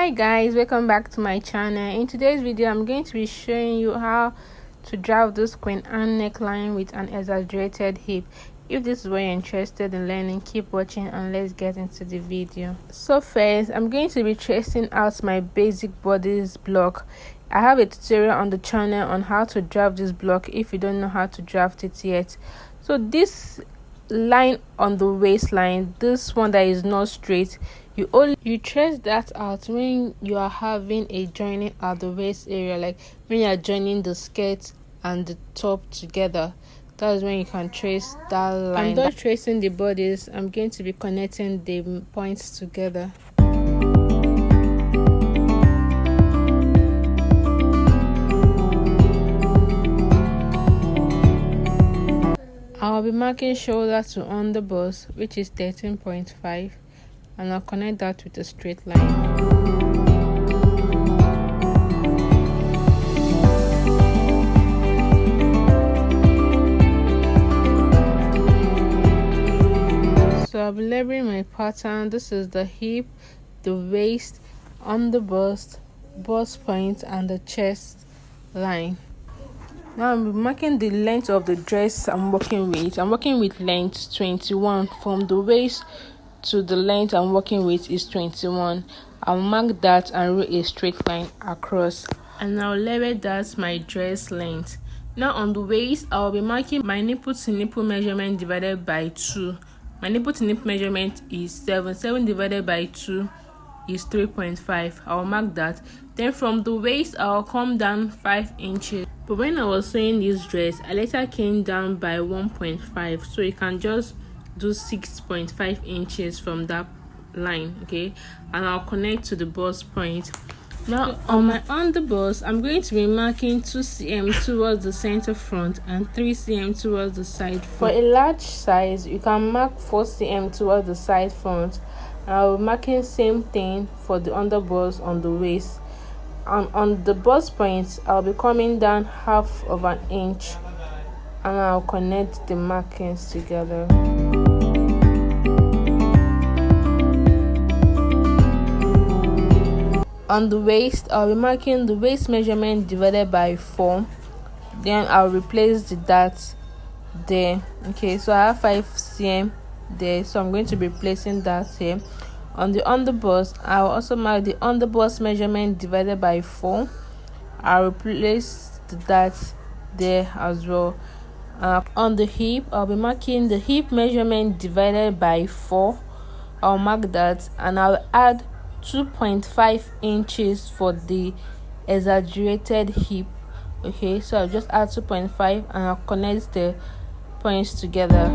Hi guys, welcome back to my channel. In today's video I'm going to be showing you how to draft this Queen Anne neckline with an exaggerated hip. If this is what you're interested in learning, keep watching and let's get into the video. So first, I'm going to be tracing out my basic bodice block. I have a tutorial on the channel on how to draft this block if you don't know how to draft it yet. So this line on the waistline, this one that is not straight, you trace that out when you are having a joining at the waist area, like when you are joining the skirt and the top together. That's when you can trace that line. I'm done tracing the bodies. I'm going to be connecting the points together. I'll be marking shoulder to underbust, which is 13.5, and I'll connect that with a straight line. So I'll be labeling my pattern. This is the hip, the waist, underbust, bust point, and the chest line. Now I'm marking the length of the dress I'm working with. I'm working with length 21. From the waist to the length I'm working with is 21. I'll mark that and draw a straight line across. And I'll label that my dress length. Now on the waist, I'll be marking my nipple to nipple measurement divided by 2. My nipple to nipple measurement is 7. 7 divided by 2 is 3.5. I'll mark that. Then from the waist, I'll come down 5 inches. But when I was sewing this dress, I later came down by 1.5. So you can just do 6.5 inches from that line, okay? And I'll connect to the bust point. Now on my underbust, I'm going to be marking 2 cm towards the center front and 3 cm towards the side front. For a large size, you can mark 4 cm towards the side front. And I'll be marking same thing for the underbust on the waist. And on the bust point, I'll be coming down half of an inch and I'll connect the markings together. On the waist, I'll be marking the waist measurement divided by 4. Then I'll replace the dot there. Okay, so I have 5 cm there, so I'm going to be placing that here. On the underbust, I'll also mark the underbust measurement divided by 4. I'll replace the dot there as well. On the hip, I'll be marking the hip measurement divided by 4. I'll mark that and I'll add 2.5 inches for the exaggerated hip. Okay, so I'll just add 2.5 and I'll connect the points together.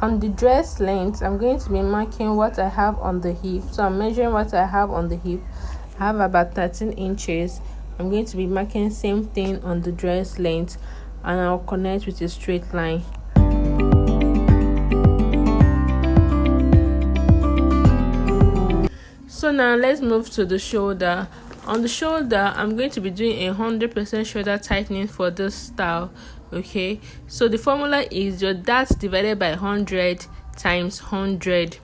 On the dress length, I'm going to be marking what I have on the hip. So I'm measuring what I have on the hip. I have about 13 inches. I'm going to be marking same thing on the dress length and I'll connect with a straight line. So now let's move to the shoulder. On the shoulder, I'm going to be doing 100% shoulder tightening for this style. Okay, so the formula is your dart divided by 100 times 100.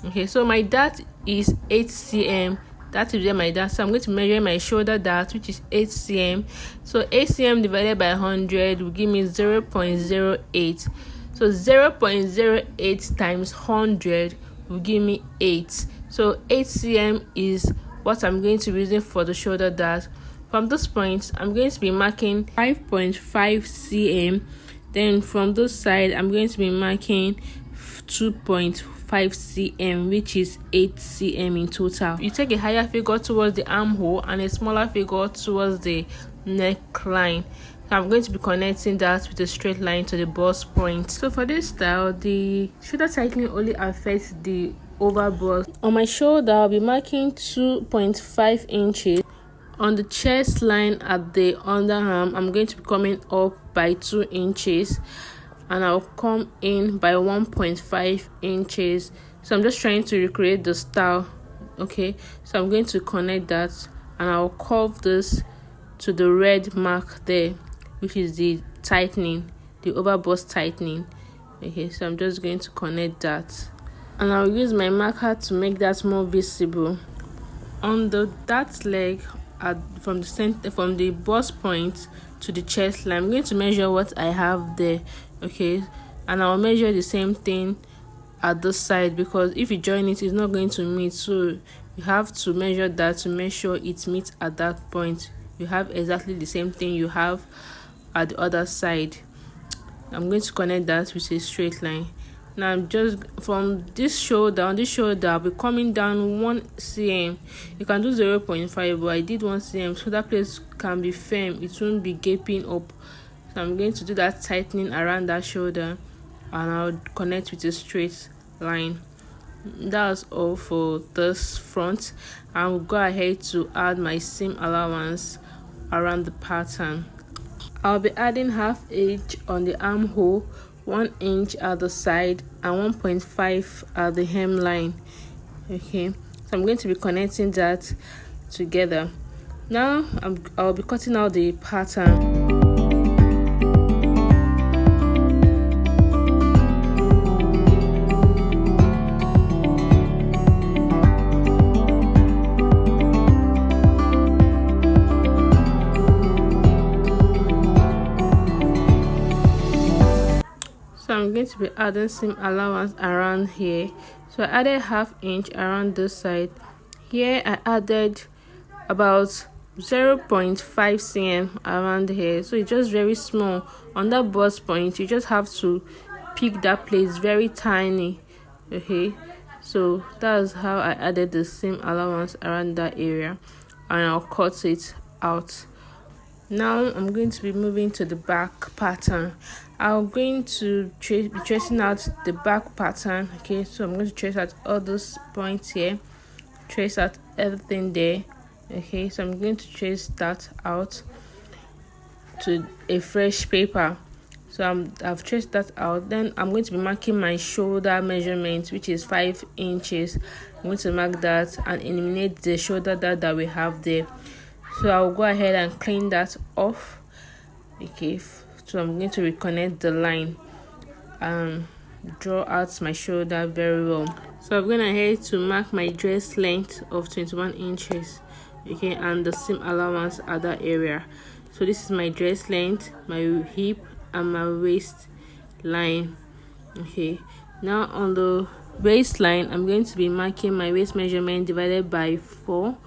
Okay, so my dart is 8 cm. That is my dart, so I'm going to measure my shoulder dart, which is 8 cm. So 8 cm divided by 100 will give me 0.08. So 0.08 times 100 will give me 8. So 8 cm is what I'm going to be using for the shoulder dart. From this point, I'm going to be marking 5.5 cm. Then from this side, I'm going to be marking 2.5 cm, which is 8 cm in total. You take a higher figure towards the armhole and a smaller figure towards the neckline. So I'm going to be connecting that with a straight line to the bust point. So for this style, the shoulder tightening only affects the over bust. On my shoulder, I'll be marking 2.5 inches. On the chest line at the underarm, I'm going to be coming up by 2 inches and I'll come in by 1.5 inches. So I'm just trying to recreate the style Okay, so I'm going to connect that, and I'll curve this to the red mark there, which is the tightening, the overbust tightening. Okay, so I'm just going to connect that, and I'll use my marker to make that more visible on that leg from the center, from the bust point to the chest line. I'm going to measure what I have there. Okay, and I'll measure the same thing at this side, because if you join it, it's not going to meet, so you have to measure that to make sure it meets at that point. You have exactly the same thing you have at the other side. I'm going to connect that with a straight line. Now I'm just from this shoulder, on this shoulder I'll be coming down 1 cm. You can do 0.5, but I did 1 cm so that place can be firm, it won't be gaping up. So I'm going to do that tightening around that shoulder, and I'll connect with a straight line. That's all for this front. I'll go ahead to add my seam allowance around the pattern. I'll be adding 1/2 inch on the armhole, 1 inch at the side, and 1.5 at the hemline. Okay, so I'm going to be connecting that together. Now I'll be cutting out the pattern. So I'm going to be adding seam allowance around here. So I added 1/2 inch around this side. Here I added about 0.5 cm around here, so it's just very small. On that bust point, you just have to pick that place very tiny. Okay, so that's how I added the seam allowance around that area, and I'll cut it out. Now I'm going to be moving to the back pattern. I'm going to be tracing out the back pattern. Okay, so I'm going to trace out all those points here, trace out everything there. Okay, so I'm going to trace that out to a fresh paper. So I've traced that out. Then I'm going to be marking my shoulder measurement, which is 5 inches. I'm going to mark that and eliminate the shoulder that we have there. So I'll go ahead and clean that off. Okay, so I'm going to reconnect the line and draw out my shoulder very well. So I'm going ahead to mark my dress length of 21 inches. Okay, and the seam allowance at that area. So this is my dress length, my hip, and my waist line. Okay, now on the waistline, I'm going to be marking my waist measurement divided by 4.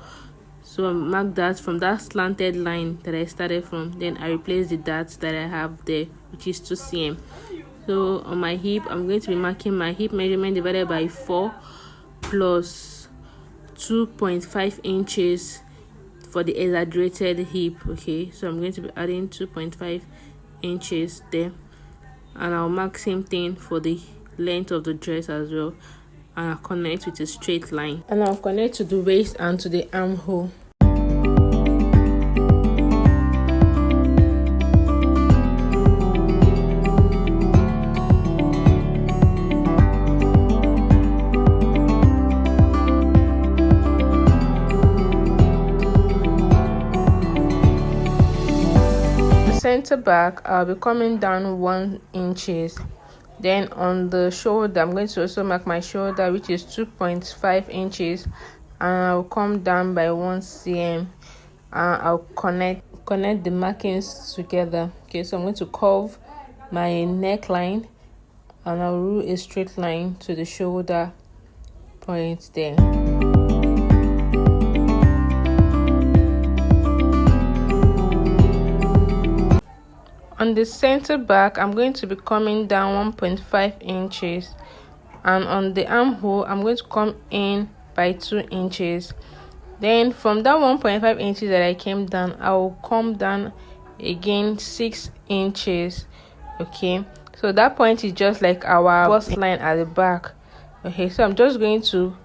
So I mark that from that slanted line that I started from. Then I replace the dots that I have there, which is 2 cm. So on my hip, I'm going to be marking my hip measurement divided by 4 plus 2.5 inches for the exaggerated hip. Okay, so I'm going to be adding 2.5 inches there, and I'll mark same thing for the length of the dress as well, and I'll connect with a straight line, and I'll connect to the waist and to the armhole. Center back, I'll be coming down 1 inches. Then on the shoulder, I'm going to also mark my shoulder, which is 2.5 inches, and I'll come down by 1 cm, and I'll connect the markings together. Okay, so I'm going to curve my neckline, and I'll rule a straight line to the shoulder point there. On the center back, I'm going to be coming down 1.5 inches, and on the armhole, I'm going to come in by 2 inches. Then from that 1.5 inches that I came down, I will come down again 6 inches. Okay, so that point is just like our bust line at the back. Okay, so I'm just going to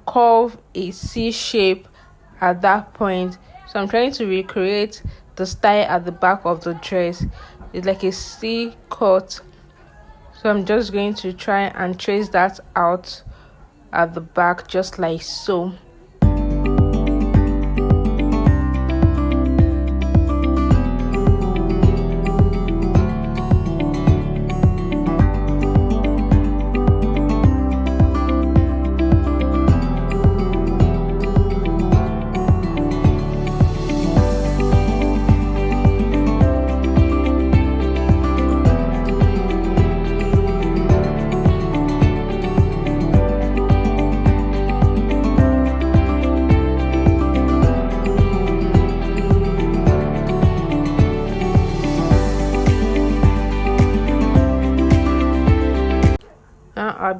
curve a C shape at that point. So I'm trying to recreate the style at the back of the dress. It's like a C cut. So I'm just going to try and trace that out at the back, just like so.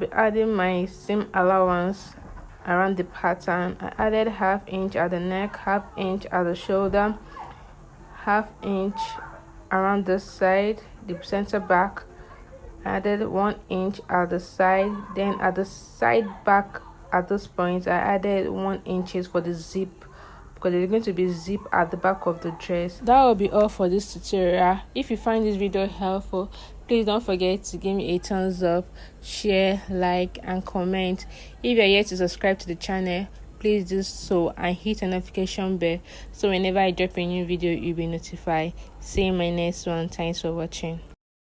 be adding my seam allowance around the pattern. I added 1/2 inch at the neck, 1/2 inch at the shoulder, 1/2 inch around this side, the center back. I added 1 inch at the side, then at the side back at this point I added 1 inches for the zip, because there's going to be zip at the back of the dress. That will be all for this tutorial. If you find this video helpful, please don't forget to give me a thumbs up, share, like and comment. If you're yet to subscribe to the channel, please do so and hit the notification bell so whenever I drop a new video you'll be notified. See you in my next one. Thanks for watching.